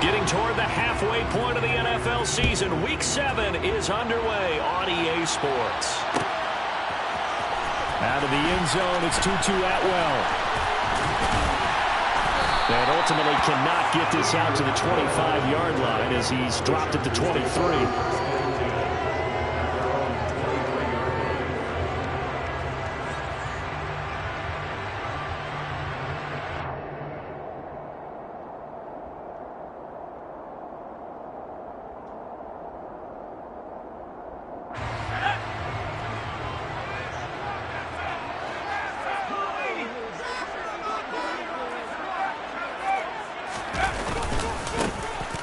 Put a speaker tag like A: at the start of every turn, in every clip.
A: Getting toward the halfway point of the NFL season. Week 7 is underway on EA Sports. Out of the end zone, it's Tutu Atwell. And ultimately cannot get this out to the 25-yard line as he's dropped at the 23.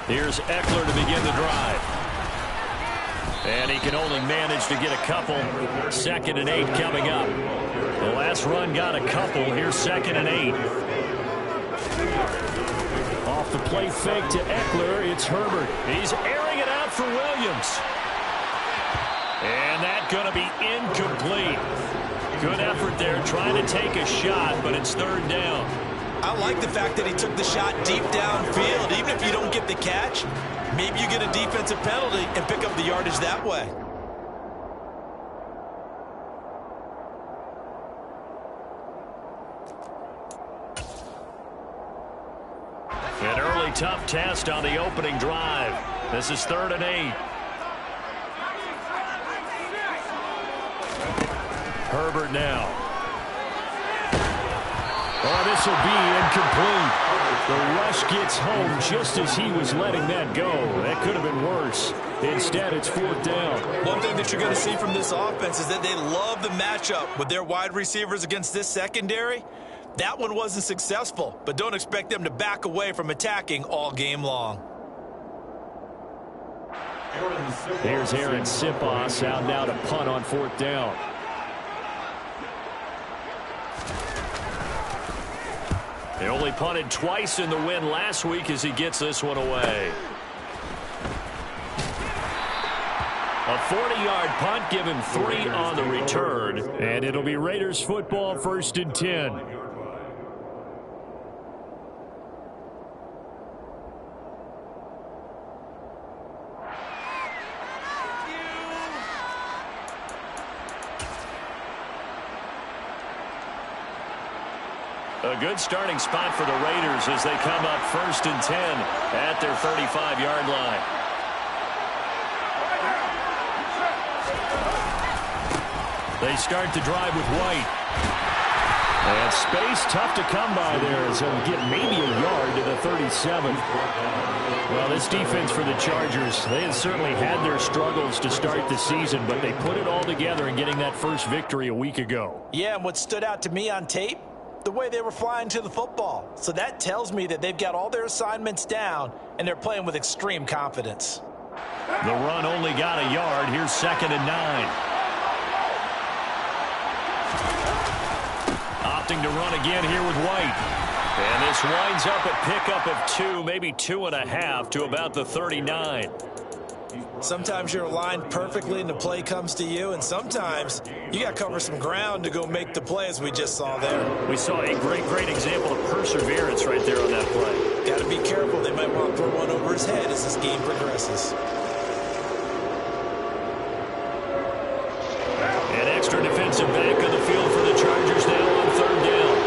A: Here's Eckler to begin the drive. And he can only manage to get a couple. 2nd and 8 coming up. The last run got a couple. Here's 2nd and 8. Off the play fake to Eckler, it's Herbert. He's airing it out for Williams. And that's going to be incomplete. Good effort there trying to take a shot, but it's 3rd down.
B: I like the fact that he took the shot deep downfield. Even if you don't get the catch, maybe you get a defensive penalty and pick up the yardage that way.
A: An early tough test on the opening drive. This is 3rd and 8. Herbert now. Oh, this will be incomplete. The rush gets home just as he was letting that go. That could have been worse. Instead, it's 4th down.
B: One thing that you're going to see from this offense is that they love the matchup with their wide receivers against this secondary. That one wasn't successful, but don't expect them to back away from attacking all game long.
A: Here's Aaron Sipos out now to punt on 4th down. They only punted twice in the win last week as he gets this one away. A 40-yard punt, give him 3 on the return. And it'll be Raiders football, 1st and 10. A good starting spot for the Raiders as they come up 1st and 10 at their 35-yard line. They start the drive with White. And space tough to come by there as he'll get maybe a yard to the 37. Well, this defense for the Chargers, they had certainly had their struggles to start the season, but they put it all together in getting that first victory a week ago.
B: Yeah, and what stood out to me on tape, the way they were flying to the football. So that tells me that they've got all their assignments down, and they're playing with extreme confidence.
A: The run only got a yard. Here's 2nd and 9. Opting to run again here with White. And this winds up a pickup of 2, maybe 2.5 to about the 39.
B: Sometimes you're aligned perfectly and the play comes to you, and sometimes you got to cover some ground to go make the play, as we just saw there.
A: We saw a great example of perseverance right there on that play.
B: Got to be careful. They might want to throw one over his head as this game progresses.
A: An extra defensive back on the field for the Chargers now on 3rd down.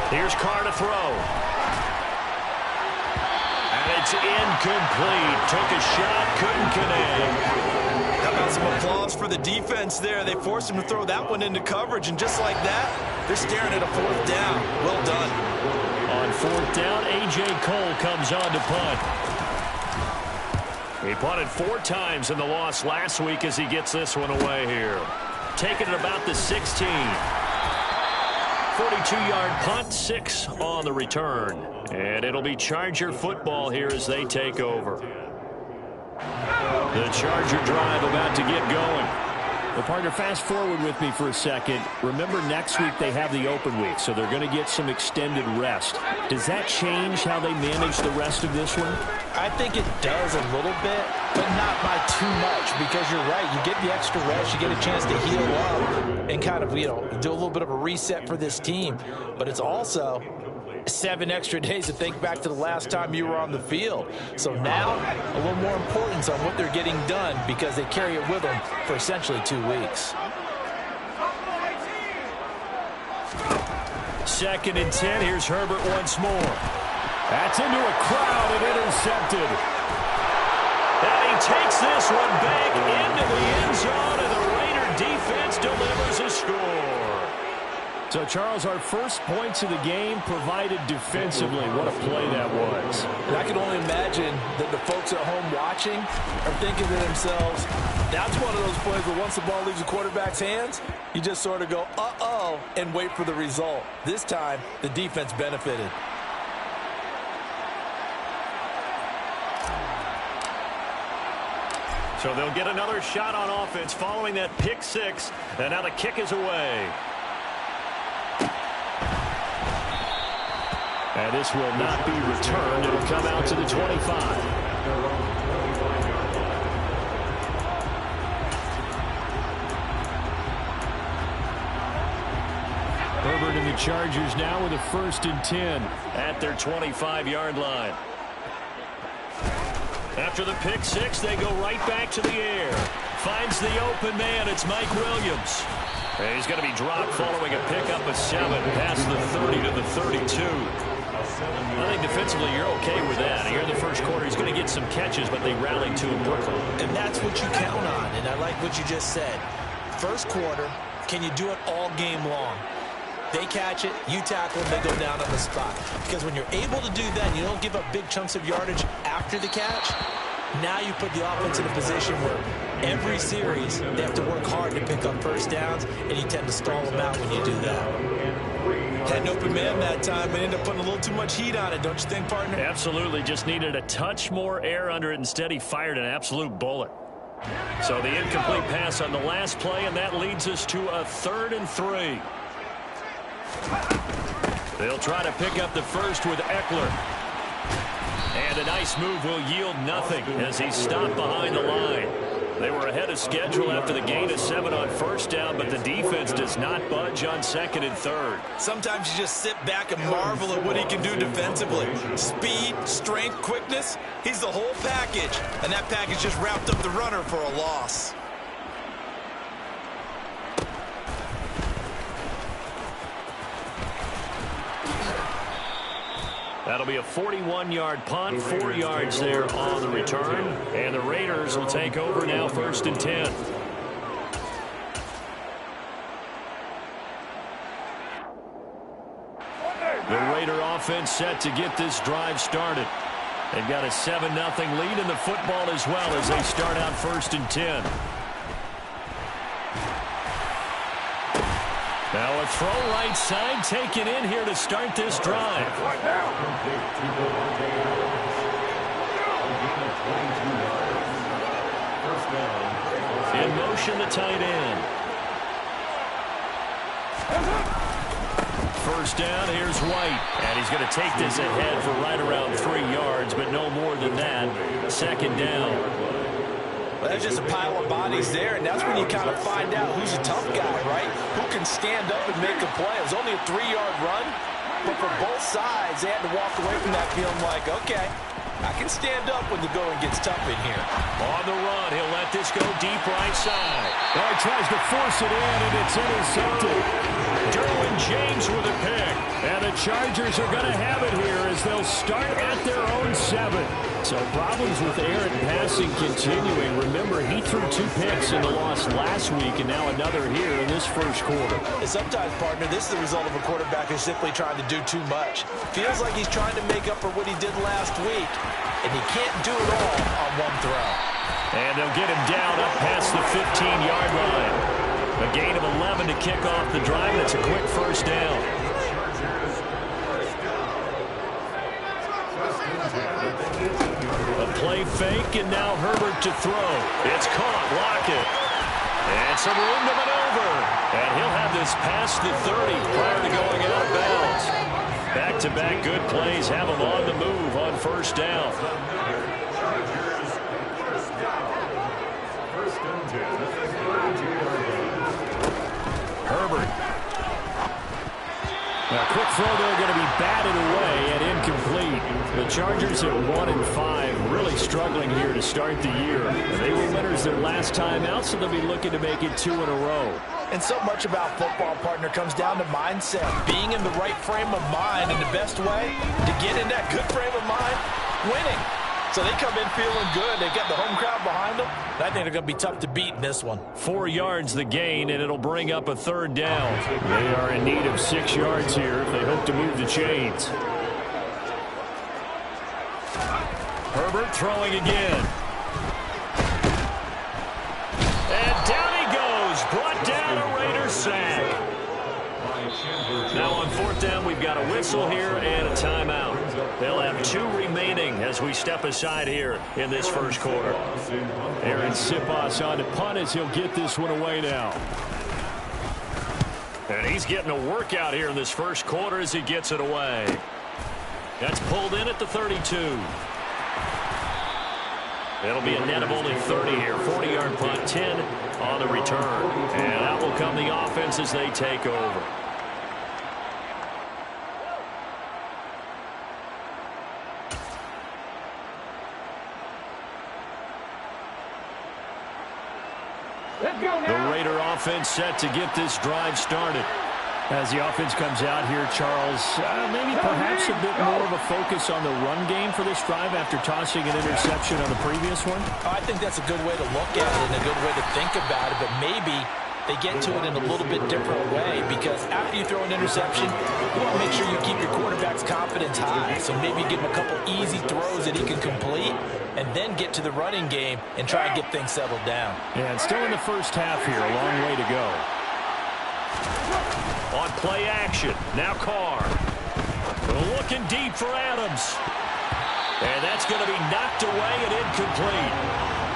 A: Here's Carr to throw. It's incomplete. Took a shot, couldn't connect.
B: How about some applause for the defense there? They forced him to throw that one into coverage, and just like that, they're staring at a 4th down. Well done.
A: On 4th down, A.J. Cole comes on to punt. He punted 4 times in the loss last week as he gets this one away here. Taking it about the 16. 42-yard punt, 6 on the return. And it'll be Charger football here as they take over. The Charger drive about to get going. Well, partner, fast forward with me for a second. Remember, next week they have the open week, so they're going to get some extended rest. Does that change how they manage the rest of this one?
C: I think it does a little bit, but not by too much, because you're right. You get the extra rest, you get a chance to heal up and kind of, do a little bit of a reset for this team. But it's also 7 extra days to think back to the last time you were on the field. So now, a little more importance on what they're getting done because they carry it with them for essentially 2 weeks.
A: 2nd and 10. Here's Herbert once more. That's into a crowd and intercepted. And he takes this one back into the end zone, and the Raider defense delivers a score. So, Charles, our first points of the game provided defensively. What a play that was.
C: And I can only imagine that the folks at home watching are thinking to themselves, that's one of those plays where once the ball leaves the quarterback's hands, you just sort of go, uh-oh, and wait for the result. This time, the defense benefited.
A: So they'll get another shot on offense following that pick 6, and now the kick is away. And this will not be returned. It'll come out to the 25. Herbert and the Chargers now with a 1st and 10 at their 25-yard line. After the pick 6, they go right back to the air. Finds the open man. It's Mike Williams. And he's going to be dropped following a pickup of 7 past the 30 to the 32. I think defensively you're okay with that. Here in the first quarter, he's going to get some catches, but they rallied to him quickly.
C: And that's what you count on, and I like what you just said. First quarter, can you do it all game long? They catch it, you tackle them, they go down on the spot. Because when you're able to do that and you don't give up big chunks of yardage after the catch, now you put the offense in a position where every series they have to work hard to pick up first downs, and you tend to stall them out when you do that. Had an open man that time, but ended up putting a little too much heat on it, don't you think, partner?
A: Absolutely. Just needed a touch more air under it. Instead, he fired an absolute bullet. So the incomplete pass on the last play, and that leads us to a 3rd and 3. They'll try to pick up the first with Eckler. And a nice move will yield nothing as he's stopped behind the line. They were ahead of schedule after the gain of 7 on first down, but the defense does not budge on 2nd and 3rd.
B: Sometimes you just sit back and marvel at what he can do defensively. Speed, strength, quickness, he's the whole package. And that package just wrapped up the runner for a loss.
A: That'll be a 41-yard punt, 4 yards there on the return. And the Raiders will take over now, 1st and 10. The Raider offense set to get this drive started. They've got a 7-0 lead in the football as well as they start out 1st and 10. Now a throw right side taken in here to start this drive. In motion, the tight end. First down, here's White. And he's going to take this ahead for right around 3 yards, but no more than that. 2nd down.
C: Well, there's just a pile of bodies there, and that's when you kind of find out who's a tough guy, right? Who can stand up and make a play. It was only a 3-yard run, but for both sides, they had to walk away from that feeling like, okay, I can stand up when the going gets tough in here.
A: On the run, he'll let this go deep right side. Now he tries to force it in, and it's intercepted. Derwin James with a pick. And the Chargers are going to have it here as they'll start at their own 7. So problems with errant passing continuing. Remember, he threw 2 picks in the loss last week, and now another here in this first quarter.
C: And sometimes, partner, this is the result of a quarterback who's simply trying to do too much. Feels like he's trying to make up for what he did last week, and he can't do it all on one throw.
A: And they'll get him down up past the 15-yard line. A gain of 11 to kick off the drive. That's a quick first down. A play fake, and now Herbert to throw. It's caught. Lockett. And some room to maneuver. And he'll have this past the 30 prior to going out of bounds. Back-to-back good plays have him on the move on first down. Herbert. Now quick throw there going to be batted away and incomplete. The Chargers at 1-5, really struggling here to start the year. They were winners their last time out, so they'll be looking to make it 2 in a row.
C: And so much about football, partner, comes down to mindset. Being in the right frame of mind, and the best way to get in that good frame of mind, winning. So they come in feeling good. They got the home crowd behind them. I think they're going to be tough to beat in this one.
A: 4 yards the gain, and it'll bring up a third down. They are in need of 6 yards here if they hope to move the chains. Herbert throwing again. And down he goes. Brought down a Raider sack. Now on 4th down, we've got a whistle here and a timeout. They'll have 2 remaining as we step aside here in this first quarter. Aaron Siposs on to punt as he'll get this one away now. And he's getting a workout here in this first quarter as he gets it away. That's pulled in at the 32. It'll be a net of only 30 here. 40-yard punt, 10 on the return. And out will come the offense as they take over. The Raider offense set to get this drive started. As the offense comes out here, Charles, maybe perhaps a bit more of a focus on the run game for this drive after tossing an interception on the previous one?
C: I think that's a good way to look at it and a good way to think about it, but maybe they get to it in a little bit different way, because after you throw an interception, you want to make sure you keep your quarterback's confidence high. So maybe give him a couple easy throws that he can complete and then get to the running game and try and get things settled down.
A: Yeah, and still in the first half here, a long way to go. On play action, now Carr. Looking deep for Adams. And that's going to be knocked away and incomplete.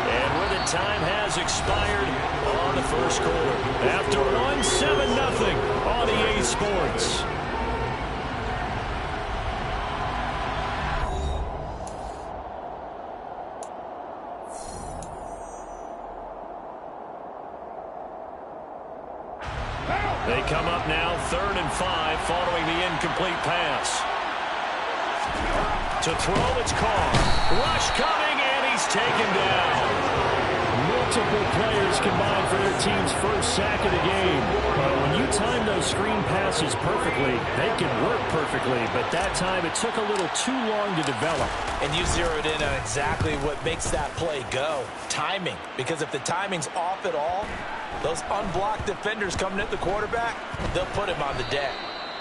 A: And where the time has expired on the first quarter. After 1-7-0 on EA Sports. They come up now 3rd and 5 following the incomplete pass. To throw, it's Carr. Rush coming, and he's taken down. Multiple players combined for their team's first sack of the game. When you time those screen passes perfectly, they can work perfectly, but that time it took a little too long to develop.
C: And you zeroed in on exactly what makes that play go. Timing. Because if the timing's off at all, those unblocked defenders coming at the quarterback, they'll put him on the deck.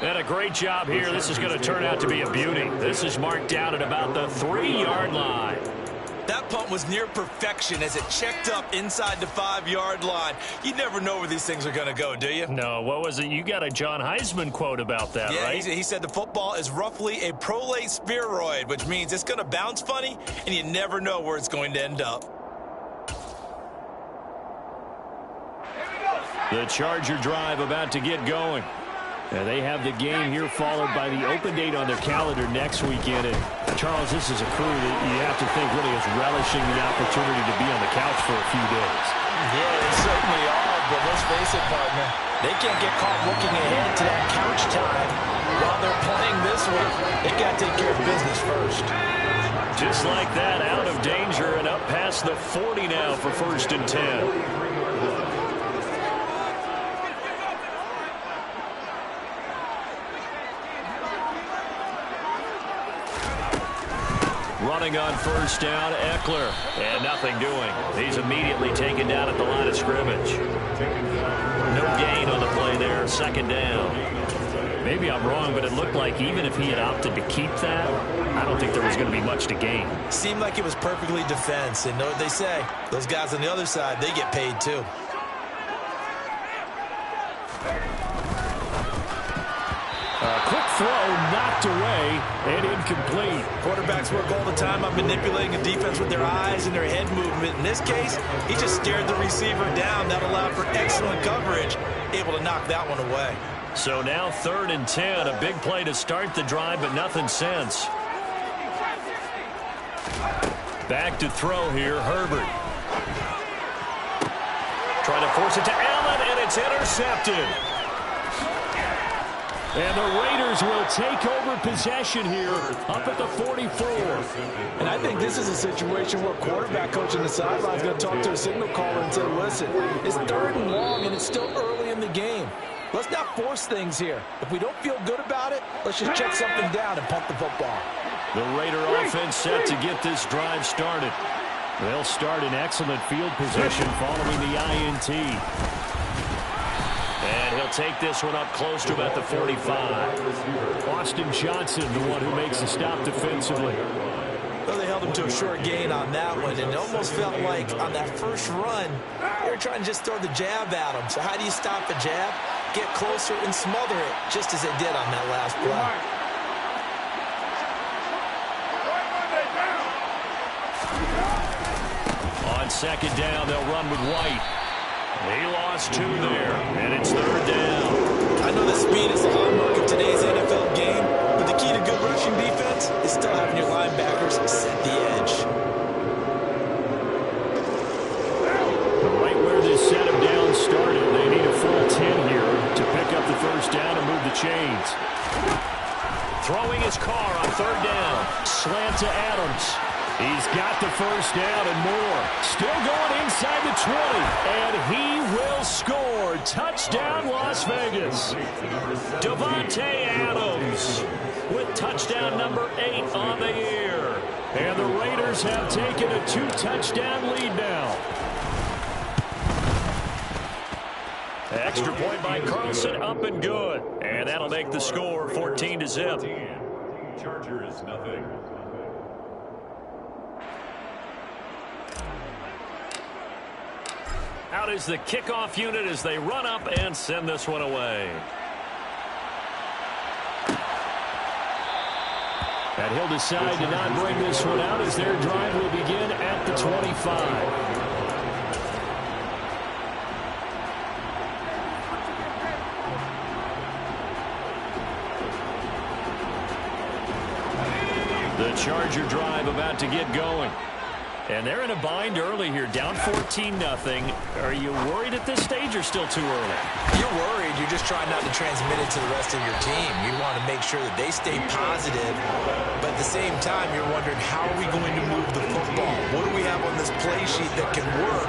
A: And a great job here. This is going to turn out to be a beauty. This is marked down at about the 3-yard line.
B: That punt was near perfection as it checked up inside the 5-yard line. You never know where these things are going to go, do you?
A: No, what was it? You got a John Heisman quote about that, right?
B: Yeah, he said the football is roughly a prolate spheroid, which means it's going to bounce funny, and you never know where it's going to end up.
A: The Charger drive about to get going. And they have the game here followed by the open date on their calendar next weekend. And Charles, this is a crew that you have to think really is relishing the opportunity to be on the couch for a few days.
C: Yeah, they certainly are, but let's face it, partner. They can't get caught looking ahead to that couch time while they're playing this one. They got to take care of business first.
A: Just like that, out of danger and up past the 40 now for 1st and 10. Running on 1st down, Eckler, and nothing doing. He's immediately taken down at the line of scrimmage. No gain on the play there, 2nd down. Maybe I'm wrong, but it looked like even if he had opted to keep that, I don't think there was going to be much to gain.
C: Seemed like it was perfectly defense, and know what they say, those guys on the other side, they get paid too.
A: Quick throw, knocked away, and incomplete.
B: Quarterbacks work all the time on manipulating a defense with their eyes and their head movement. In this case, he just stared the receiver down. That allowed for excellent coverage, able to knock that one away.
A: So now 3rd and 10, a big play to start the drive, but nothing since. Back to throw here, Herbert. Trying to force it to Allen, and it's intercepted. And the Raiders will take over possession here up at the 44.
C: And I think this is a situation where quarterback coach on the sideline is going to talk to a signal caller and say, listen, it's 3rd and long and it's still early in the game. Let's not force things here. If we don't feel good about it, let's just check something down and punt the football.
A: The Raider offense set to get this drive started. They'll start in excellent field position following the INT. And he'll take this one up close to about the 45. Austin Johnson, the one who makes the stop defensively.
C: Well, they held him to a short gain on that one, and it almost felt like on that first run, they were trying to just throw the jab at him. So how do you stop a jab? Get closer and smother it, just as they did on that last play.
A: On 2nd down, they'll run with White. He lost 2 there, and it's 3rd down.
C: I know that speed is the hallmark of today's NFL game, but the key to good rushing defense is still having your linebackers set the edge.
A: Right where this set him down started, they need a full 10 here to pick up the 1st down and move the chains. Throwing his car on 3rd down. Slant to Adams. He's got the 1st down and more. Still going inside the 20. And he will score. Touchdown, Las Vegas. Davante Adams with touchdown number 8 on the year. And the Raiders have taken a 2-touchdown lead now. Extra point by Carlson, up and good. And that'll make the score 14-0.
D: Chargers, nothing.
A: Out is the kickoff unit as they run up and send this one away. And he'll decide to not bring this one out as their drive will begin at the 25. The Charger drive about to get going. And they're in a bind early here, down 14-0. Are you worried at this stage or still too early?
C: You're worried. You're just trying not to transmit it to the rest of your team. You want to make sure that they stay positive. But at the same time, you're wondering, how are we going to move the football? What do we have on this play sheet that can work?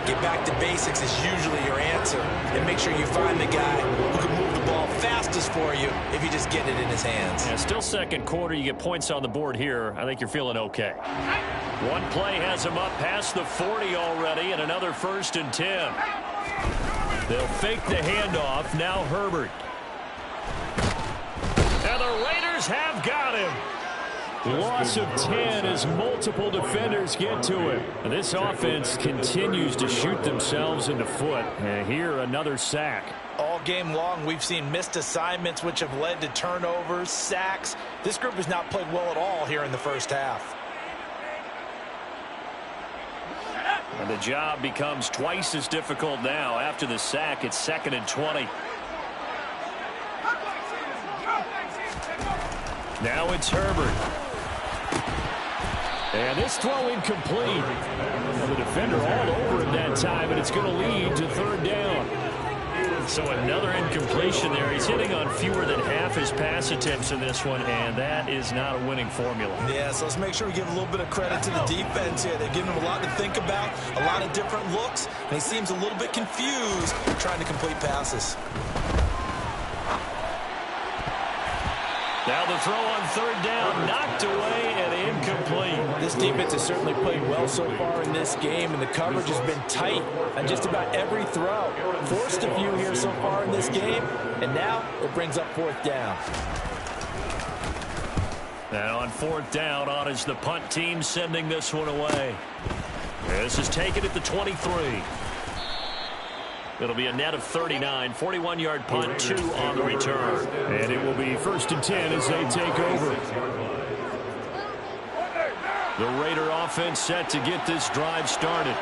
C: Get back to basics is usually your answer. And make sure you find the guy who can move the ball fastest for you if you just get it in his hands.
A: Yeah, still 2nd quarter. You get points on the board here. I think you're feeling okay. One play has him up past the 40 already, and another 1st and 10. They'll fake the handoff. Now Herbert. And the Raiders have got him. Loss of 10 as multiple defenders get to him. And this offense continues to shoot themselves in the foot. And here, another sack.
C: All game long, we've seen missed assignments, which have led to turnovers, sacks. This group has not played well at all here in the first half.
A: And the job becomes twice as difficult now. After the sack, it's 2nd and 20. Now it's Herbert. And this throw incomplete. Well, the defender all over him that time, and it's going to lead to 3rd down. So another incompletion there. He's hitting on fewer than half his pass attempts in this one, and that is not a winning formula.
C: Yeah, so let's make sure we give a little bit of credit to the defense here. They're giving him a lot to think about, a lot of different looks, and he seems a little bit confused trying to complete passes.
A: Now the throw on 3rd down, knocked away and incomplete.
C: This defense has certainly played well so far in this game, and the coverage has been tight on just about every throw. Forced a few here so far in this game, and now it brings up 4th down.
A: And on 4th down, on is the punt team sending this one away. This is taken at the 23. It'll be a net of 39, 41-yard punt, 2 on the return. And it will be 1st and 10 as they take over. The Raider offense set to get this drive started.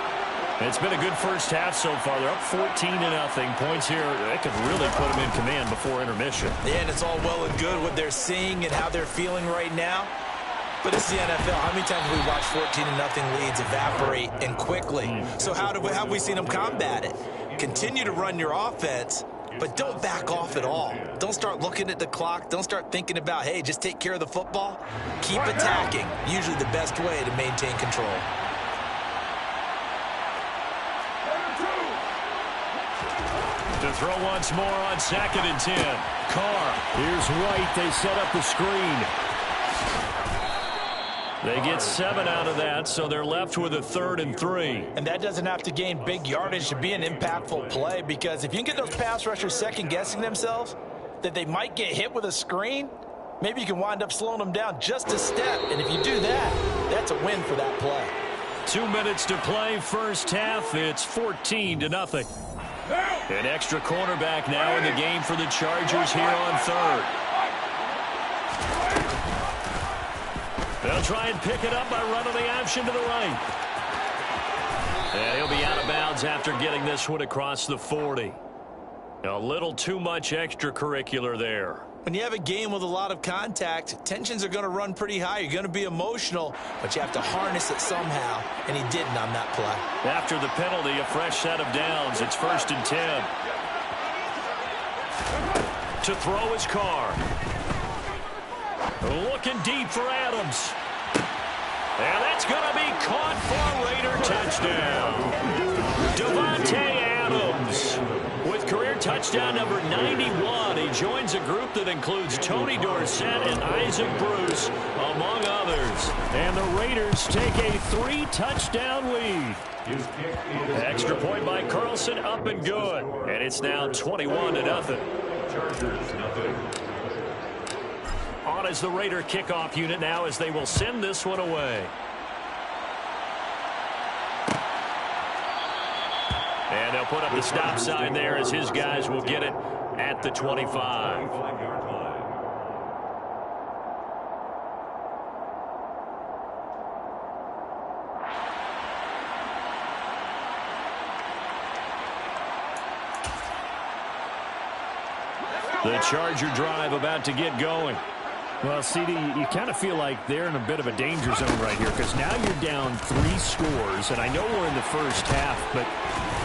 A: It's been a good first half so far. They're up 14-0. Points here, that could really put them in command before intermission.
C: Yeah, and it's all well and good what they're seeing and how they're feeling right now. But it's the NFL. How many times have we watched 14-0 leads evaporate and quickly? So how have we seen them combat it? Continue to run your offense,
B: but don't back off at all. Don't start looking at the clock. Don't start thinking about, hey, just take care of the football. Keep attacking. Usually the best way to maintain control.
A: To throw once more on 2nd and 10. Carr. Here's White. They set up the screen. They get 7 out of that, so they're left with a 3rd and 3.
C: And that doesn't have to gain big yardage to be an impactful play, because if you can get those pass rushers second-guessing themselves that they might get hit with a screen, maybe you can wind up slowing them down just a step. And if you do that, that's a win for that play.
A: 2 minutes to play, first half. It's 14-0. An extra cornerback now in the game for the Chargers here on 3rd. They'll try and pick it up by running the option to the right. And he'll be out of bounds after getting this one across the 40. A little too much extracurricular there.
C: When you have a game with a lot of contact, tensions are going to run pretty high. You're going to be emotional, but you have to harness it somehow, and he didn't on that play.
A: After the penalty, a fresh set of downs. It's 1st and 10. To throw his Carr. Looking deep for Adams. And that's going to be caught for Raider touchdown. Devontae Adams with career touchdown number 91. He joins a group that includes Tony Dorsett and Isaac Bruce, among others. And the Raiders take a 3-touchdown lead. Extra point by Carlson, up and good. And it's now 21-0.
D: Chargers, nothing.
A: On is the Raider kickoff unit now as they will send this one away. And they'll put up the stop sign there as his guys will get it at the 25. The Charger drive about to get going.
E: Well, CD, you kind of feel like they're in a bit of a danger zone right here, because now you're down 3 scores, and I know we're in the first half, but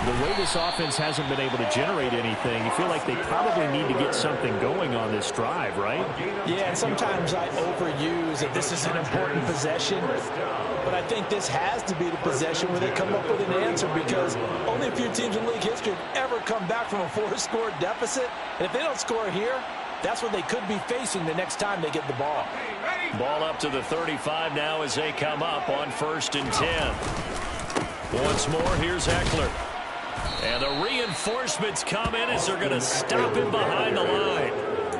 E: the way this offense hasn't been able to generate anything, you feel like they probably need to get something going on this drive, right?
C: Yeah, and sometimes I overuse that this is an important possession, but I think this has to be the possession where they come up with an answer, because only a few teams in league history have ever come back from a 4-score deficit, and if they don't score here, that's what they could be facing the next time they get the ball.
A: Ball up to the 35 now as they come up on 1st and 10. Once more, here's Eckler. And the reinforcements come in as they're going to stop him behind the line.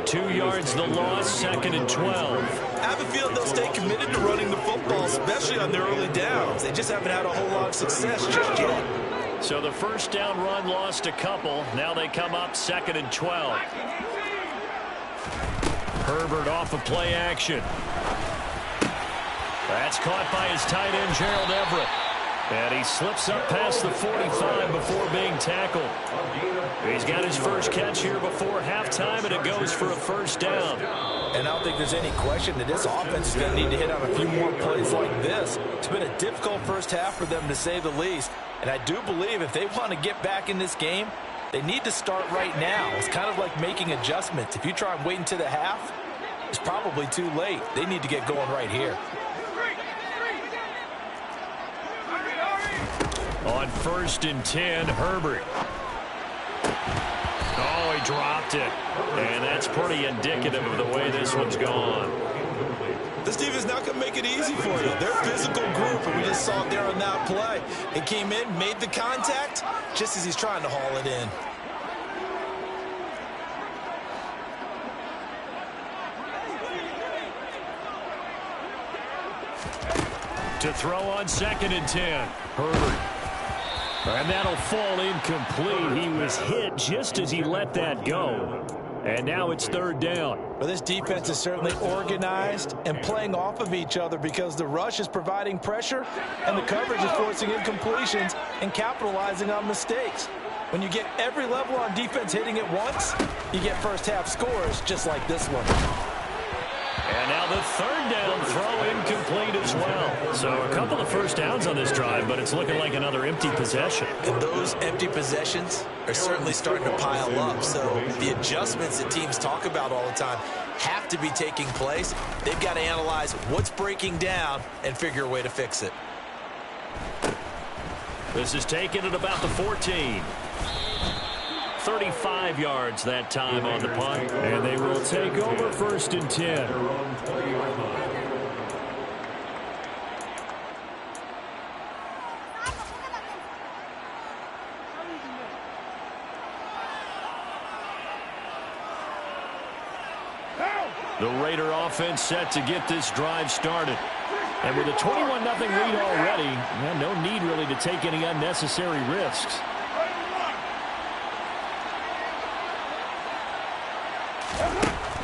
A: 2 yards the loss, 2nd and 12.
B: I have a feeling they'll stay committed to running the football, especially on their early downs. They just haven't had a whole lot of success just yet.
A: So the first down run lost a couple. Now they come up 2nd and 12. Herbert off of play action. That's caught by his tight end, Gerald Everett. And he slips up past the 45 before being tackled. He's got his first catch here before halftime, and it goes for a first down.
C: And I don't think there's any question that this offense is going to need to hit on a few more plays like this. It's been a difficult first half for them, to say the least. And I do believe if they want to get back in this game, they need to start right now. It's kind of like making adjustments. If you try and wait until the half, it's probably too late. They need to get going right here.
A: On 1st and 10, Herbert. Oh, he dropped it. And that's pretty indicative of the way this one's gone.
B: This team is not going to make it easy for you. They're a physical group, and we just saw it there on that play. It came in, made the contact, just as he's trying to haul it in.
A: To throw on 2nd and 10, Herbert. And that'll fall incomplete. He was hit just as he let that go. And now it's 3rd down.
C: Well, this defense is certainly organized and playing off of each other, because the rush is providing pressure and the coverage is forcing incompletions and capitalizing on mistakes. When you get every level on defense hitting at once, you get first half scores just like this one.
A: And
E: And now the third down throw incomplete as well. So a couple of first downs on this drive, but it's looking like another empty possession.
C: And those empty possessions are certainly starting to pile up. So the adjustments that teams talk about all the time have to be taking place. They've got to analyze what's breaking down and figure a way to fix it.
E: This is taken at about the 14. 35 yards that time on the punt. And they will take over 1st and 10. The Raider offense set to get this drive started. And with a 21-0 lead already, no need really to take any unnecessary risks.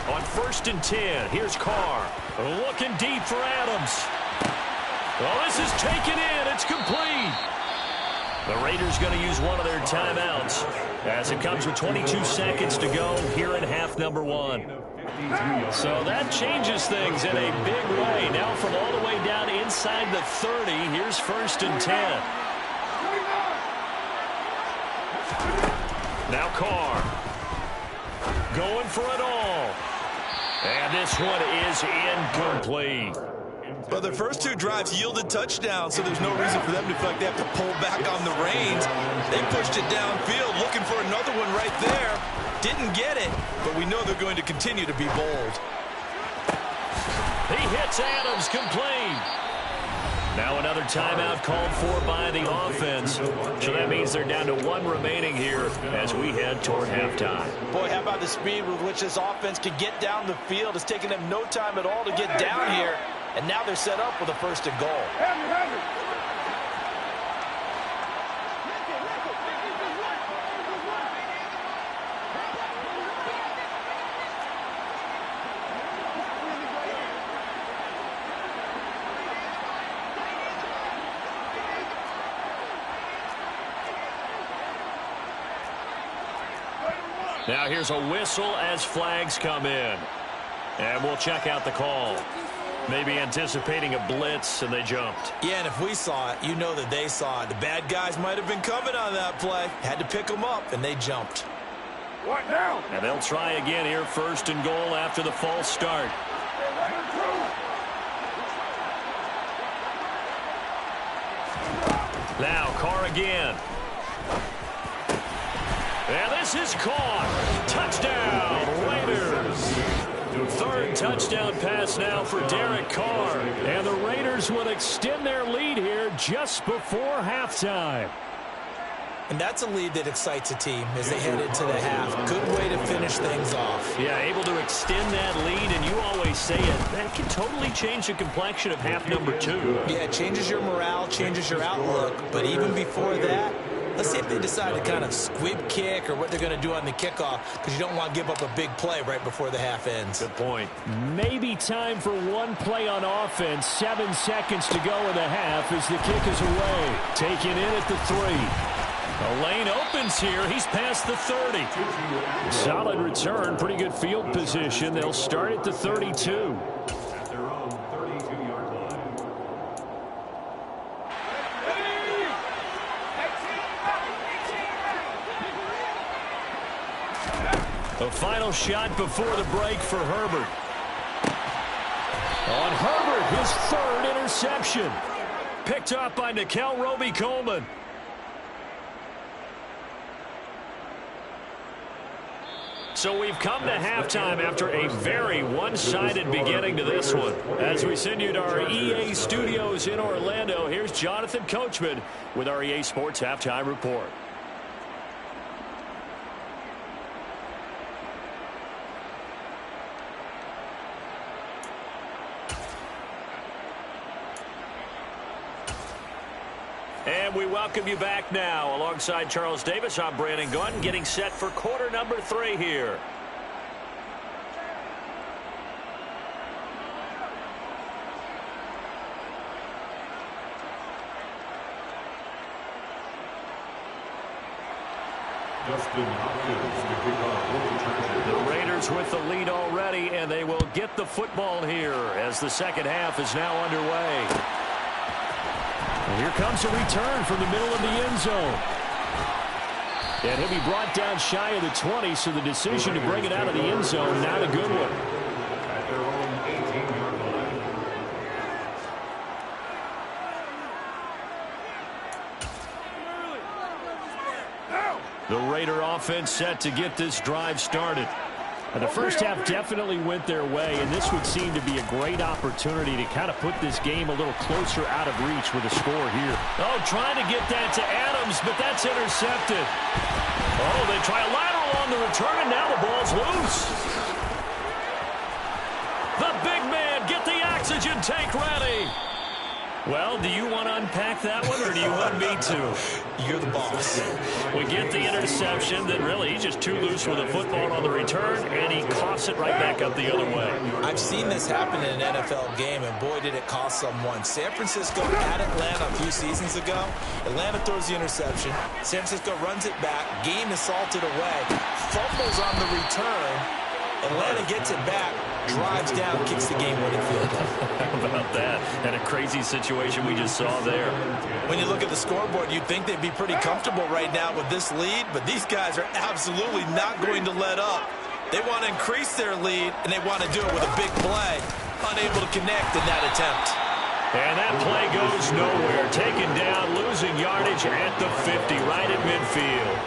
E: On 1st and 10, here's Carr. Looking deep for Adams. Well, this is taken in. It's complete. The Raiders going to use one of their timeouts as it comes with 22 seconds to go here in half number 1. So that changes things in a big way. Now from all the way down inside the 30, here's 1st and 10. Now Carr going for it all. And this one is incomplete.
B: Well, their first 2 drives yielded touchdowns, so there's no reason for them to feel like they have to pull back on the reins. They pushed it downfield, looking for another one right there. Didn't get it, but we know they're going to continue to be bold.
E: He hits Adams, complete. Now another timeout called for by the offense. So that means they're down to 1 remaining here as we head toward halftime.
C: Boy, how about the speed with which this offense can get down the field? It's taken them no time at all to get down here. And now they're set up with a 1st and goal.
E: Now here's a whistle as flags come in. And we'll check out the call. Maybe anticipating a blitz, and they jumped.
C: Yeah, and if we saw it, you know that they saw it. The bad guys might have been coming on that play. Had to pick them up, and they jumped.
D: What now?
E: And they'll try again here, 1st and goal after the false start. Now Carr again. And this is caught. Touchdown, Raiders. 3rd touchdown pass now for Derek Carr. And the Raiders will extend their lead here just before halftime.
C: And that's a lead that excites a team as they head into the half. Good way to finish things off.
E: Yeah, able to extend that lead, and you always say it, that can totally change the complexion of half number 2.
C: Yeah, it changes your morale, changes your outlook. But even before that, let's see if they decide to kind of squib kick or what they're going to do on the kickoff, because you don't want to give up a big play right before the half ends.
E: Good point. Maybe time for one play on offense. 7 seconds to go in the half as the kick is away. Taken in at the 3. The lane opens here. He's past the 30. Solid return. Pretty good field position. They'll start at the 32.
D: At their own 32-yard line.
E: A final shot before the break for Herbert. On Herbert, his 3rd interception. Picked up by Nikel Roby-Coleman. So we've come to halftime after a very one-sided beginning to this one. As we send you to our EA studios in Orlando, here's Jonathan Coachman with our EA Sports Halftime Report. And we welcome you back now. Alongside Charles Davis, I'm Brandon Gunn, getting set for quarter number 3 here.
A: The Raiders with the lead already, and they will get the football here as the second half is now underway. And here comes a return from the middle of the end zone. And he'll be brought down shy of the 20, so the decision to bring it out of the end zone, not a good one.
D: At their own 18-yard line.
A: The Raider offense set to get this drive started. And the first half definitely went their way, and this would seem to be a great opportunity to kind of put this game a little closer out of reach with a score here. Oh, trying to get that to Adams, but that's intercepted. Oh, they try a lateral on the return, and now the ball's loose. The big man, get the oxygen tank ready. Well, do you want to unpack that one, or do you want me to?
C: You're the boss.
A: We get the interception, then really he's just too loose with the football on the return, and he coughs it right back up the other way.
C: I've seen this happen in an NFL game, and boy, did it cost someone. San Francisco at Atlanta a few seasons ago. Atlanta throws the interception. San Francisco runs it back. Game is salted away. Fumbles on the return. Atlanta gets it back, drives down, kicks the game-winning field goal.
A: How about that? And a crazy situation we just saw there.
C: When you look at the scoreboard, you'd think they'd be pretty comfortable right now with this lead, but these guys are absolutely not going to let up. They want to increase their lead, and they want to do it with a big play. Unable to connect in that attempt.
A: And that play goes nowhere. Taken down, losing yardage at the 50, right at midfield.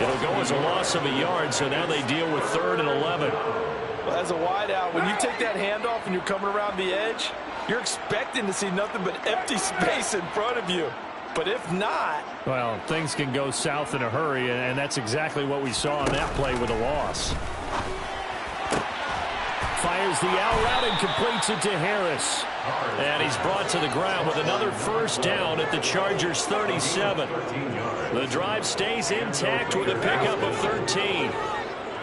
A: It'll go as a loss of a yard, so now they deal with 3rd and 11.
B: Well, as a wideout, when you take that handoff and you're coming around the edge, you're expecting to see nothing but empty space in front of you. But if not...
E: Well, things can go south in a hurry, and that's exactly what we saw on that play with a loss. Fires the out route and completes it to Harris. And he's brought to the ground with another first down at the Chargers' 37. The drive stays intact with a pickup of 13.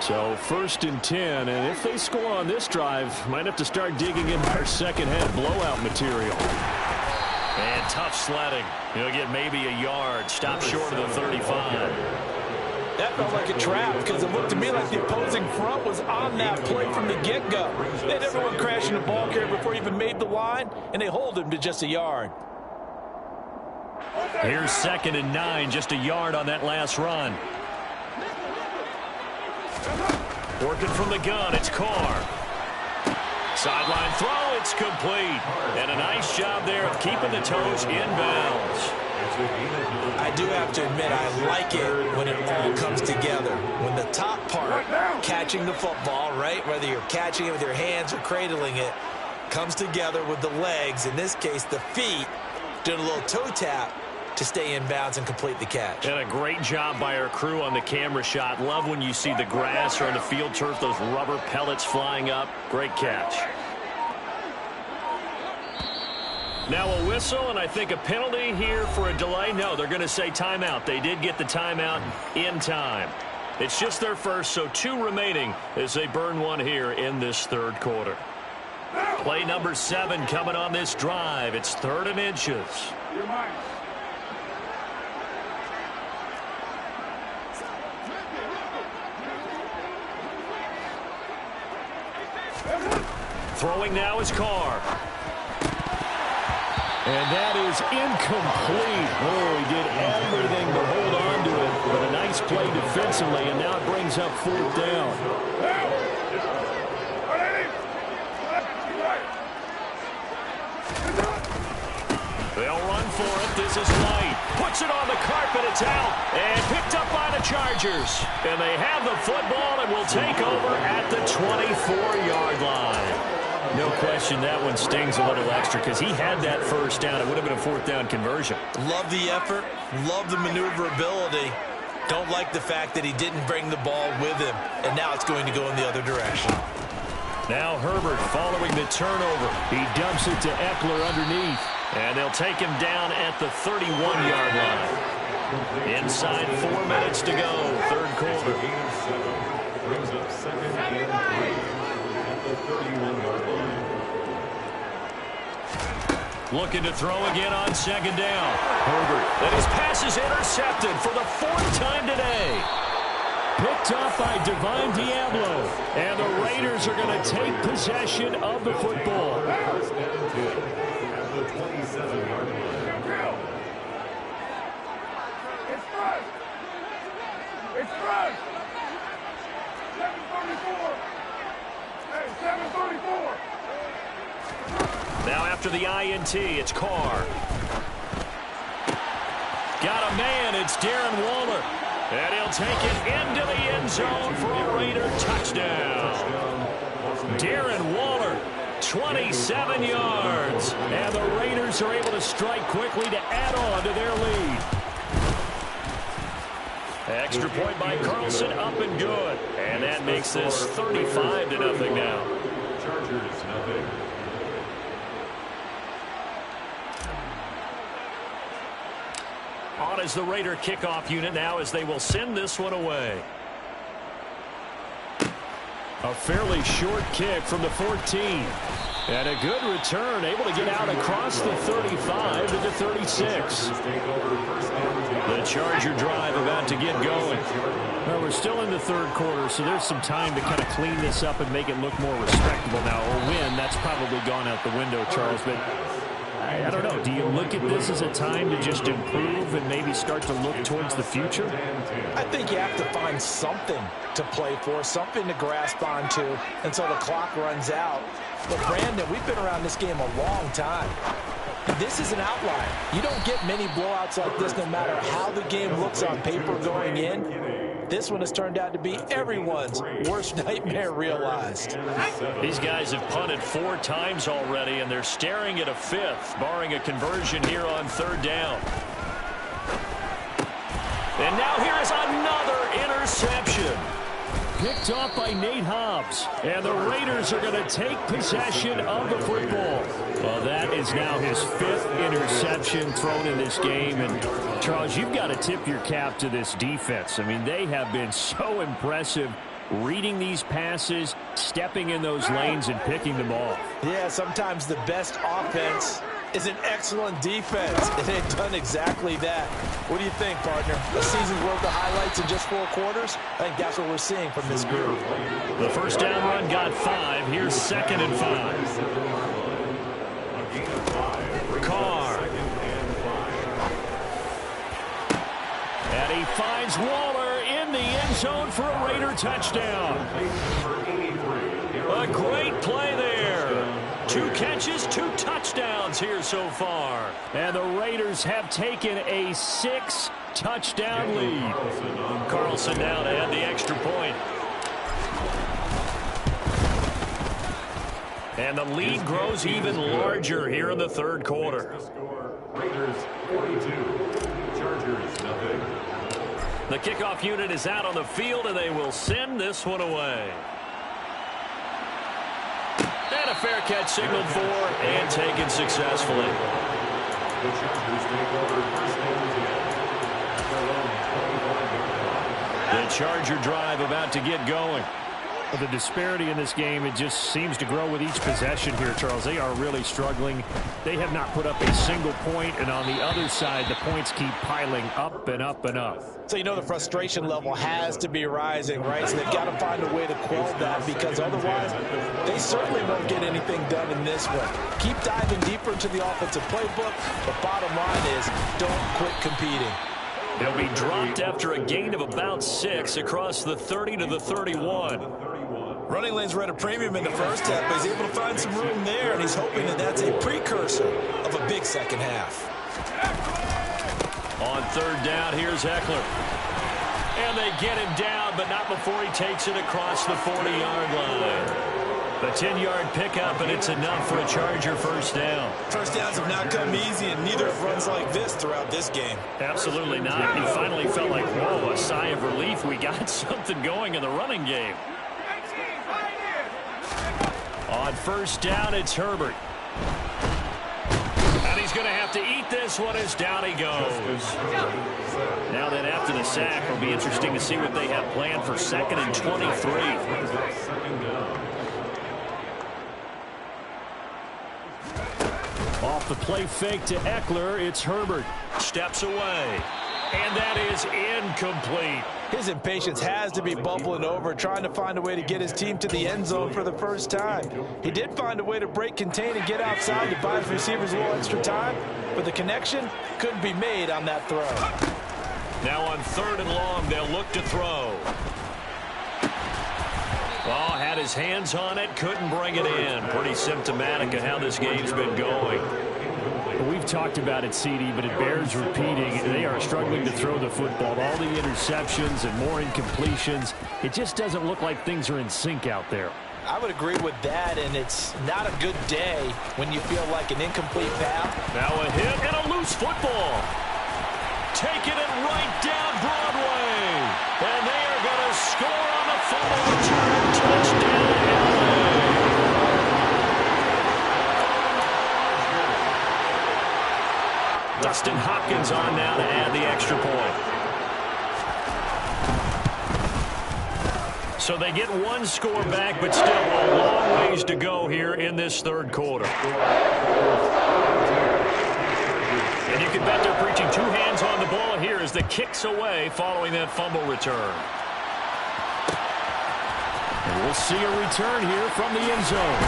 E: So 1st and 10, and if they score on this drive, might have to start digging in our second half blowout material. And tough sledding. He'll get maybe a yard. Stop short of the 35.
B: That felt like a trap because it looked to me like the opposing front was on that play from the get-go. They had everyone crashing the ball carrier before he even made the line, and they hold him to just a yard.
A: Here's 2nd and 9, just a yard on that last run. Working from the gun, it's Carr. Sideline throw, it's complete. And a nice job there of keeping the toes inbounds.
C: I do have to admit, I like it when it all comes together. When the top part, catching the football, right, whether you're catching it with your hands or cradling it, comes together with the legs, in this case the feet, doing a little toe tap to stay in bounds and complete the catch.
A: And a great job by our crew on the camera shot. Love when you see the grass or on the field turf, those rubber pellets flying up. Great catch. Now a whistle, and I think a penalty here for a delay. No, they're going to say timeout. They did get the timeout in time. It's just their first, so 2 remaining as they burn one here in this 3rd quarter. Play number 7 coming on this drive. It's 3rd and inches. Throwing now is Carr.
E: And that is incomplete. Oh, he did everything to hold on to it. But a nice play defensively, and now it brings up 4th down.
A: They'll run for it. This is White. Puts it on the carpet. It's out. And picked up by the Chargers. And they have the football and will take over at the 24-yard line. No question that one stings a little extra because he had that first down. It would have been a 4th down conversion.
C: Love the effort. Love the maneuverability. Don't like the fact that he didn't bring the ball with him. And now it's going to go in the other direction.
A: Now Herbert following the turnover. He dumps it to Eckler underneath. And they'll take him down at the 31-yard line. Inside 4 minutes to go, 3rd quarter.
D: Brings up 2nd and 3 at the 31-yard line.
A: Looking to throw again on 2nd down. Herbert. And his pass is intercepted for the 4th time today.
E: take possession of the football.
D: First down 10 at the 27-yard line.
F: It's fresh. It's fresh. 734. Hey, 734.
E: Now after the INT, it's Carr. Got a man, it's Darren Waller. And he'll take it into the end zone for a Raider touchdown. Darren Waller, 27 yards. And the Raiders are able to strike quickly to add on to their lead. Extra point by Carlson, up and good. And that makes this 35-0 now.
D: Chargers, nothing.
E: On is the Raider kickoff unit now as they will send this one away. A fairly short kick from the 14. And a good return, able to get out across the 35 to the 36. The Charger drive about to get going. Well, we're still in the third quarter, so there's some time to kind of clean this up and make it look more respectable now. A win, that's probably gone out the window, Charles, but I don't know. Do you look at this as a time to just improve and maybe start to look towards the future?
C: I think you have to find something to play for, something to grasp onto until the clock runs out. But, Brandon, we've been around this game a long time. This is an outlier. You don't get many blowouts like this no matter how the game looks on paper going in. This one has turned out to be everyone's worst nightmare realized.
E: These guys have punted 4 times already, and they're staring at a 5th, barring a conversion here on 3rd down. And now here is another interception. Picked off by Nate Hobbs. And the Raiders are going to take possession of the football. Well, that is now his 5th interception thrown in this game. And, Charles, you've got to tip your cap to this defense. I mean, they have been so impressive reading these passes, stepping in those lanes, and picking them off.
C: Yeah, sometimes the best offense is an excellent defense, and they've done exactly that. What do you think, partner? A season's worth of highlights in just 4 quarters? I think that's what we're seeing from this group.
E: The first down run got 5. Here's 2nd and 5. Carr. And he finds Waller in the end zone for a Raider touchdown. A great play there. 2 catches, 2 touchdowns here so far. And the Raiders have taken a 6-touchdown lead. Carlson now to add the extra point. And the lead grows even larger here in the 3rd quarter.
D: Raiders 42, Chargers nothing.
E: The kickoff unit is out on the field, and they will send this one away. And a fair catch signaled for and taken successfully.
D: The Chargers take over first and 10.
E: The Charger drive about to get going. The disparity in this game, it just seems to grow with each possession here, Charles. They are really struggling. They have not put up a single point, and on the other side, the points keep piling up and up and up.
C: So you know the frustration level has to be rising, right? So they've got to find a way to quell that, because otherwise they certainly won't get anything done in this one. Keep diving deeper into the offensive playbook, but bottom line is don't quit competing.
E: They'll be dropped after a gain of about 6 across the 30 to the 31.
B: Running lanes were at a premium in the first half, but he's able to find some room there, and he's hoping that that's a precursor of a big second half.
E: On 3rd down, here's Eckler. And they get him down, but not before he takes it across the 40-yard line. The 10-yard pickup, and it's enough for a Charger first down.
B: First downs have not come easy, and neither have runs like this throughout this game.
E: Absolutely not. He finally felt like, whoa, a sigh of relief. We got something going in the running game. On 1st down, it's Herbert. And he's going to have to eat this one as down he goes. Now then, after the sack, it'll be interesting to see what they have planned for 2nd and 23. Off the play fake to Eckler, it's Herbert. Steps away. And that is incomplete.
C: His impatience has to be bubbling over, trying to find a way to get his team to the end zone for the first time. He did find a way to break, contain, and get outside to buy his receivers a little extra time, but the connection couldn't be made on that throw.
A: Now on 3rd and long, they'll look to throw. Oh, had his hands on it, couldn't bring it in. Pretty symptomatic of how this game's been going.
E: We've talked about it, CD, but it bears repeating. They are struggling to throw the football. All the interceptions and more incompletions. It just doesn't look like things are in sync out there.
C: I would agree with that, and it's not a good day when you feel like an incomplete pass.
A: Now a hit and a loose football. Taking it right down Broadway. And they are going to score on the fumble return. Touchdown, LA. Dustin Hopkins on now to add the extra point. So they get one score back, but still a long ways to go here in this 3rd quarter. And you can bet they're preaching 2 hands on the ball here as the kick's away following that fumble return. And we'll see a return here from the end zone.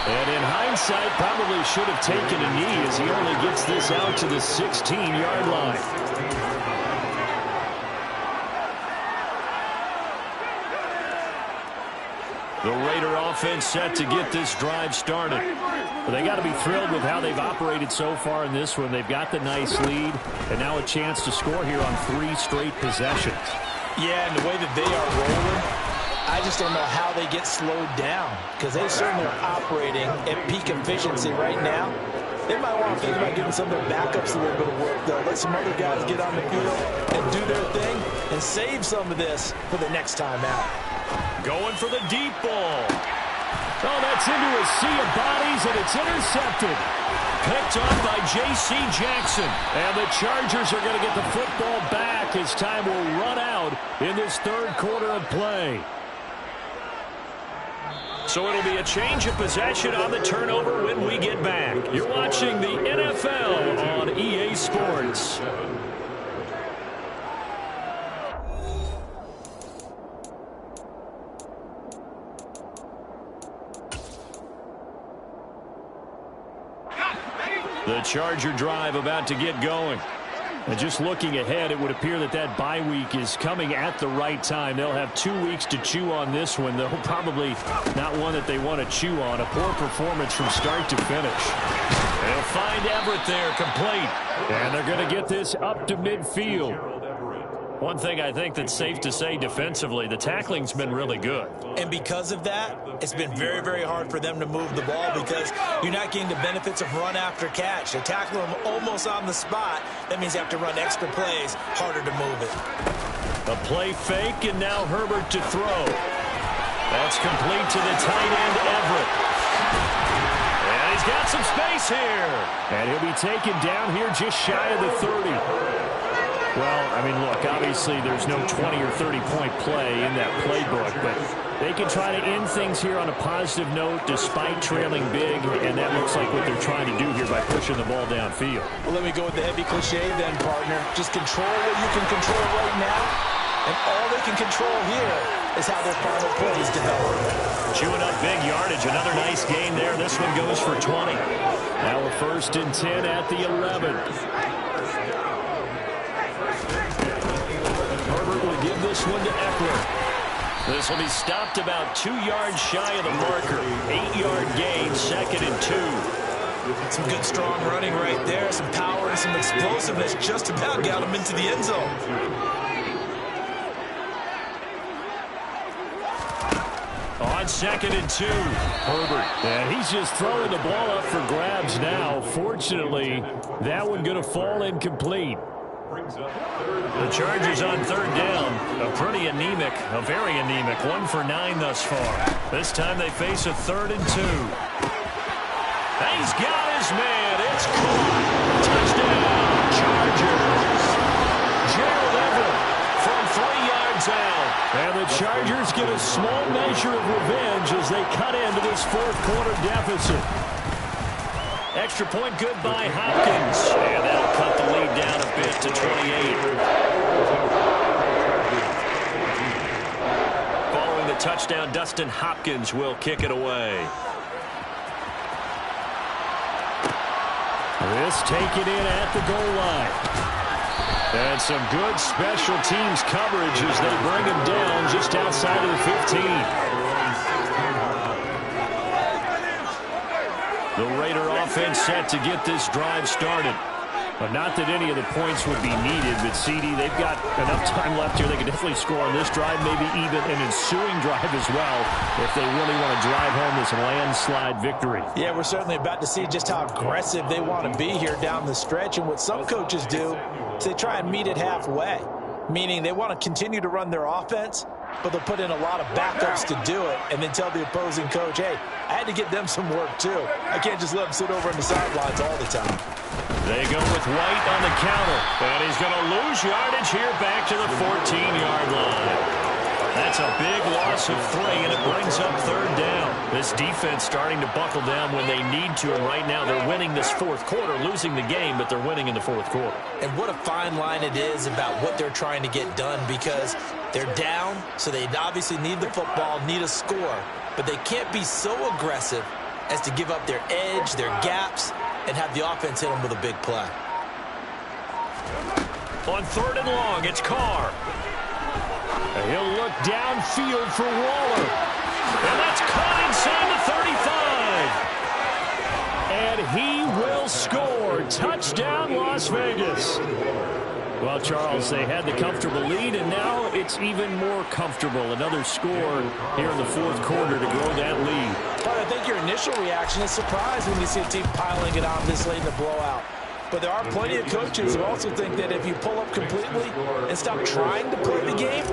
A: And in hindsight, probably should have taken a knee as he only gets this out to the 16-yard line. The Raider offense set to get this drive started. But they got to be thrilled with how they've operated so far in this one. They've got the nice lead, and now a chance to score here on 3 straight possessions.
C: Yeah, and the way that they are rolling, I just don't know how they get slowed down, because they certainly are operating at peak efficiency right now. They might want to think about giving some of their backups a little bit of work, though. Let some other guys get on the field and do their thing and save some of this for the next time out.
A: Going for the deep ball. Oh, that's into a sea of bodies, and it's intercepted. Picked up by J.C. Jackson. And the Chargers are going to get the football back as time will run out in this 3rd quarter of play. So it'll be a change of possession on the turnover when we get back. You're watching the NFL on EA Sports. The Charger drive about to get going. And just looking ahead, it would appear that that bye week is coming at the right time. They'll have 2 weeks to chew on this one, though probably not one that they want to chew on. A poor performance from start to finish. They'll find Everett there, complete. And they're going to get this up to midfield. One thing I think that's safe to say defensively, the tackling's been really good.
C: And because of that, it's been very, very hard for them to move the ball because you're not getting the benefits of run after catch. They tackle them almost on the spot. That means you have to run extra plays, harder to move it.
A: A play fake, and now Herbert to throw. That's complete to the tight end, Everett. And he's got some space here. And he'll be taken down here just shy of the 30. Well, I mean, look, obviously there's no 20 or 30-point play in that playbook, but they can try to end things here on a positive note despite trailing big, and that looks like what they're trying to do here by pushing the ball downfield.
C: Well, let me go with the heavy cliche then, partner. Just control what you can control right now, and all they can control here is how their final plays develop.
A: Chewing up big yardage. Another nice gain there. This one goes for 20. Now a 1st and 10 at the 11. Herbert will give this one to Eckler. This will be stopped about 2 yards shy of the marker. 8-yard gain, 2nd and 2.
C: Some good, strong running right there. Some power and some explosiveness. Just about got him into the end zone.
A: On 2nd and 2, Herbert.
E: And he's just throwing the ball up for grabs now. Fortunately, that one going to fall incomplete.
A: The Chargers on 3rd down. A pretty anemic, a very anemic 1 for 9 thus far. This time they face a 3rd and 2. And he's got his man. It's caught. Touchdown, Chargers. Gerald Everett from 3 yards out.
E: And the Chargers get a small measure of revenge as they cut into this 4th quarter deficit.
A: Extra point good by Hopkins. And that'll cut the lead down a bit to 28. touchdown. Dustin Hopkins will kick it away.
E: This taken in at the goal line.
A: And some good special teams coverage as they bring him down just outside of the 15. The Raider offense set to get this drive started. But not that any of the points would be needed, but CD, they've got enough time left here. They can definitely score on this drive, maybe even an ensuing drive as well, if they really want to drive home this landslide victory.
C: Yeah, we're certainly about to see just how aggressive they want to be here down the stretch. And what some coaches do is they try and meet it halfway, meaning they want to continue to run their offense, but they'll put in a lot of backups to do it and then tell the opposing coach, hey, I had to get them some work too. I can't just let them sit over on the sidelines all the time.
A: They go with White on the counter, and he's going to lose yardage here back to the 14-yard line. That's a big loss of 3, and it brings up 3rd down. This defense starting to buckle down when they need to, and right now they're winning this 4th quarter, losing the game, but they're winning in the 4th quarter.
C: And what a fine line it is about what they're trying to get done, because they're down, so they obviously need the football, need a score, but they can't be so aggressive as to give up their edge, their gaps, and have the offense hit them with a big play.
A: On 3rd and long, it's Carr. He'll look downfield for Waller. And that's caught inside the 35. And he will score. Touchdown, Las Vegas. Well, Charles, they had the comfortable lead, and now it's even more comfortable. Another score here in the 4th quarter to grow that lead.
C: But I think your initial reaction is surprise when you see a team piling it on this late in the blowout. But there are plenty of coaches who also think that if you pull up completely and stop trying to play the game,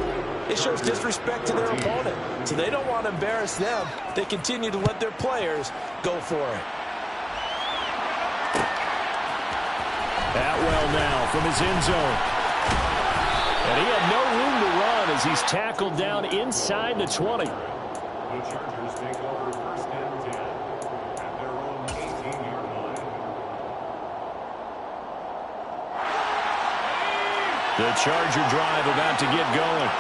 C: it shows disrespect to their opponent. So they don't want to embarrass them. They continue to let their players go for it.
E: Atwell now from his end zone. And he had no room to run as he's tackled down inside the 20.
D: The Chargers take over 1st and 10 at their own 18-yard line.
A: The Charger drive about to get going.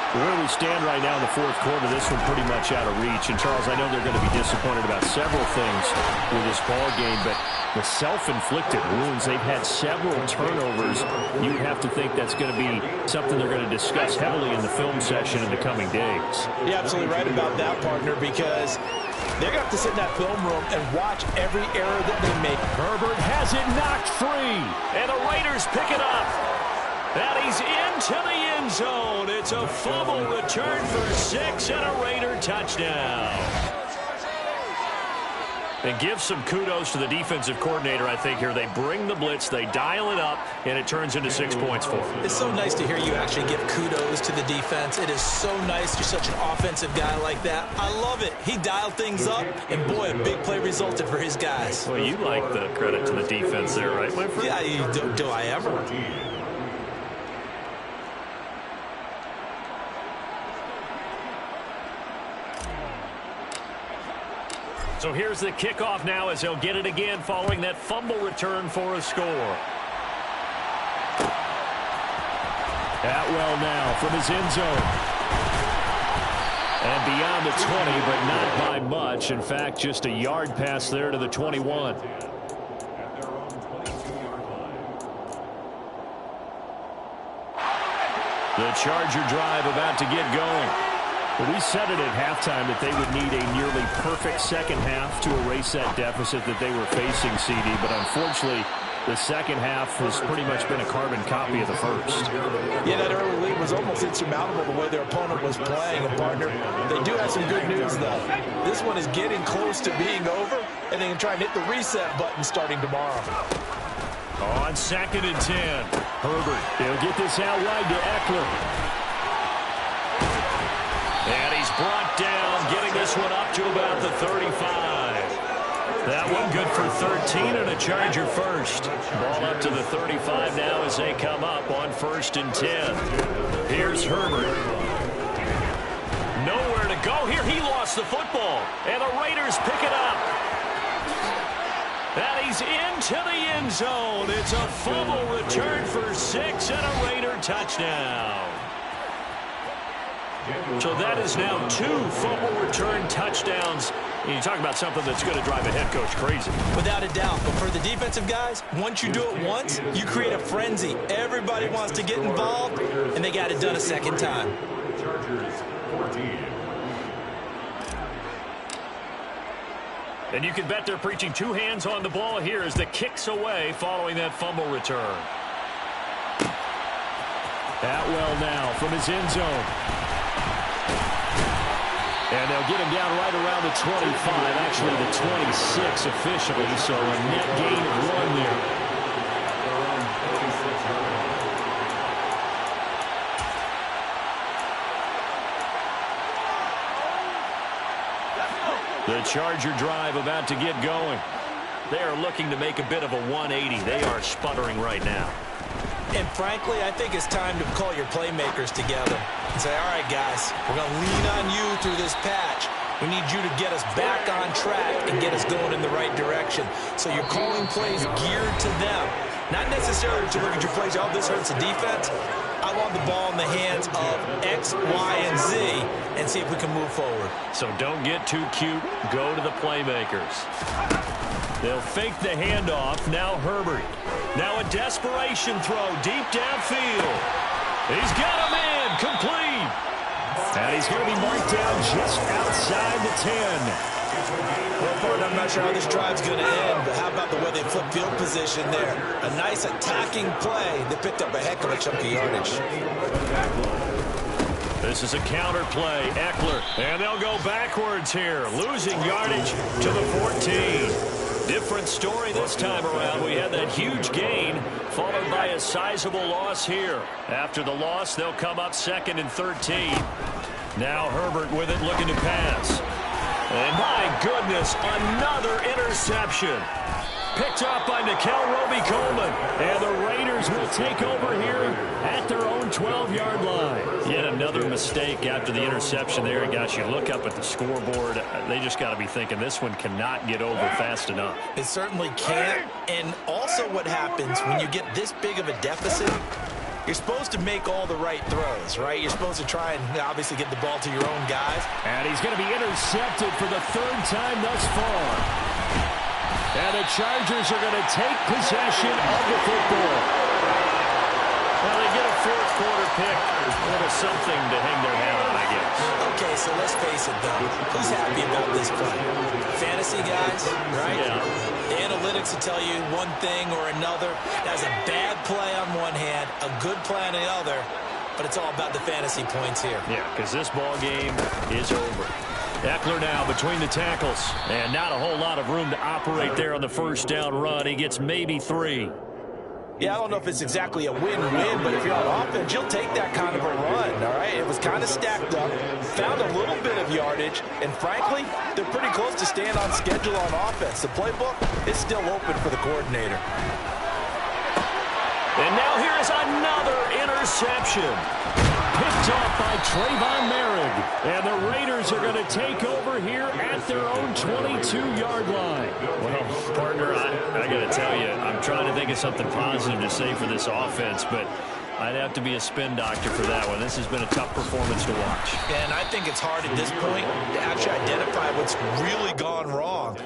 E: Where we stand right now in the 4th quarter, this one pretty much out of reach. And, Charles, I know they're going to be disappointed about several things with this ball game, but the self-inflicted wounds, they've had several turnovers. You have to think that's going to be something they're going to discuss heavily in the film session in the coming days.
C: You're absolutely right about that, partner, because they're going to have to sit in that film room and watch every error that they make.
A: Herbert has it knocked free, and the Raiders pick it up. And he's into the end zone. It's a fumble return for 6 and a Raider touchdown. And give some kudos to the defensive coordinator, I think, here. They bring the blitz, they dial it up, and it turns into 6 points for them.
C: It's so nice to hear you actually give kudos to the defense. It is so nice. You're such an offensive guy like that. I love it. He dialed things up, and boy, a big play resulted for his guys.
A: Well, you like the credit to the defense there, right, my friend?
C: Yeah, do I ever?
A: So here's the kickoff now as he'll get it again following that fumble return for a score.
E: Atwell now from his end zone. And beyond the 20, but not by much. In fact, just a yard pass there to the 21.
D: At their own 22-yard line.
A: The Charger drive about to get going.
E: Well, we said it at halftime that they would need a nearly perfect second half to erase that deficit that they were facing, CD. But unfortunately, the second half has pretty much been a carbon copy of the first.
C: Yeah, that early lead was almost insurmountable the way their opponent was playing. And, partner, they do have some good news, though. This one is getting close to being over, and they can try and hit the reset button starting tomorrow.
A: On 2nd and 10.
E: Herbert, they'll get this out wide to Eckler.
A: And he's brought down, getting this one up to about the 35. That one good for 13 and a Charger first. Ball up to the 35 now as they come up on 1st and 10. Here's Herbert. Nowhere to go here. He lost the football. And the Raiders pick it up. And he's into the end zone. It's a fumble return for 6 and a Raider touchdown.
E: So that is now 2 fumble return touchdowns. And you talk about something that's going to drive a head coach crazy.
C: Without a doubt. But for the defensive guys, once you do it once, you create a frenzy. Everybody wants to get involved, and they got it done a second time.
D: Chargers 14.
E: And you can bet they're preaching 2 hands on the ball here as the kick's away following that fumble return. Atwell now from his end zone. And they'll get him down right around the 25, actually the 26 officially, so a net gain of 1 there. The Charger drive about to get going. They are looking to make a bit of a 180. They are sputtering right now.
C: And frankly, I think it's time to call your playmakers together and say, all right, guys, we're going to lean on you through this patch. We need you to get us back on track and get us going in the right direction. So you're calling plays geared to them. Not necessarily to look at your plays, oh, this hurts the defense. I want the ball in the hands of X, Y, and Z and see if we can move forward.
E: So don't get too cute. Go to the playmakers. They'll fake the handoff. Now Herbert. Now a desperation throw deep downfield. He's got him in. Complete. And he's going to be marked down just outside the 10.
C: Well, Bart, I'm not sure how this drive's going to end, but how about the way they flip field position there? A nice attacking play. They picked up a heck of a chunk of yardage.
E: This is a counter play. Eckler. And they'll go backwards here. Losing yardage to the 14. Different story this time around. We had that huge gain followed by a sizable loss here. After the loss, they'll come up 2nd and 13. Now Herbert with it, looking to pass. And my goodness, another interception. Picked up by Nikel Roby-Coleman. And the Raiders will take over here at their own 12-yard line. Yet another mistake after the interception there. And gosh, you look up at the scoreboard, they just got to be thinking this one cannot get over fast enough.
C: It certainly can't. And also what happens when you get this big of a deficit, you're supposed to make all the right throws, right? You're supposed to try and obviously get the ball to your own guys.
E: And he's going to be intercepted for the 3rd time thus far. And the Chargers are going to take possession of the football. Well, they get a 4th quarter pick. A little something to hang their hat on, I guess.
C: Okay, so let's face it, though. Who's happy about this play? Fantasy guys, right?
E: Yeah.
C: The analytics will tell you one thing or another. That's a bad play on one hand, a good play on the other, but it's all about the fantasy points here.
E: Yeah, because this ball game is over. Eckler now between the tackles, and not a whole lot of room to operate there on the 1st down run. He gets maybe 3.
C: Yeah, I don't know if it's exactly a win-win, but if you're on offense, you'll take that kind of a run, all right? It was kind of stacked up, found a little bit of yardage, and frankly, they're pretty close to staying on schedule on offense. The playbook is still open for the coordinator.
E: And now here is another interception. Picked off by Trayvon Merrick. And the Raiders are going to take over here at their own 22-yard line. Well, partner, I got to tell you, I'm trying to think of something positive to say for this offense, but I'd have to be a spin doctor for that one. This has been a tough performance to watch.
C: And I think it's hard at this point to actually identify what's really gone wrong.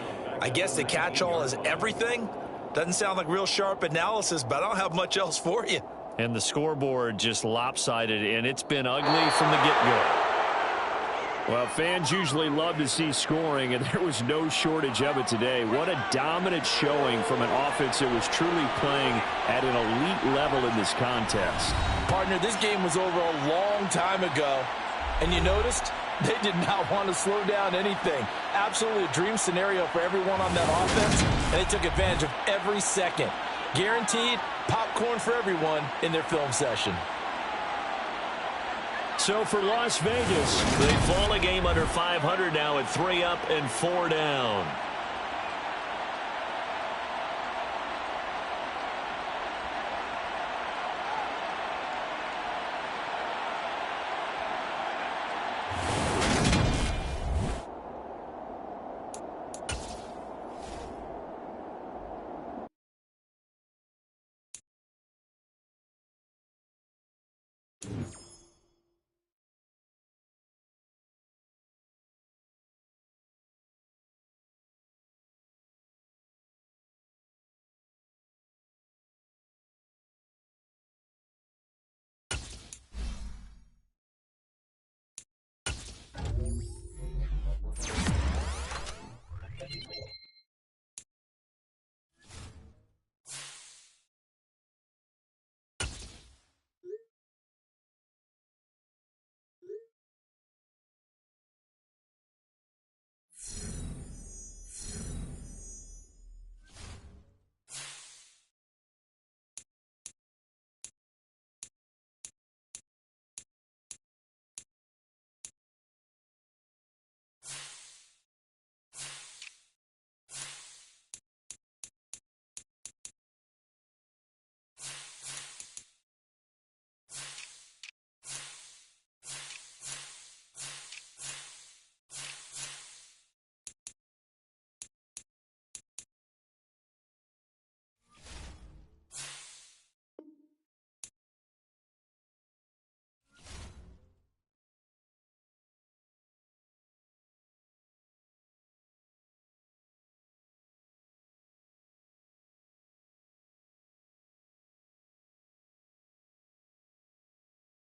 C: I guess the catch-all is everything. Doesn't sound like real sharp analysis, but I don't have much else for you.
E: And the scoreboard just lopsided, and it's been ugly from the get-go. Well, fans usually love to see scoring, and there was no shortage of it today. What a dominant showing from an offense that was truly playing at an elite level in this contest.
C: Partner, this game was over a long time ago, and you noticed they did not want to slow down anything. Absolutely a dream scenario for everyone on that offense, and they took advantage of every second. Guaranteed popcorn for everyone in their film session.
E: So for Las Vegas, they fall a game under 500 now at 3 up and 4 down.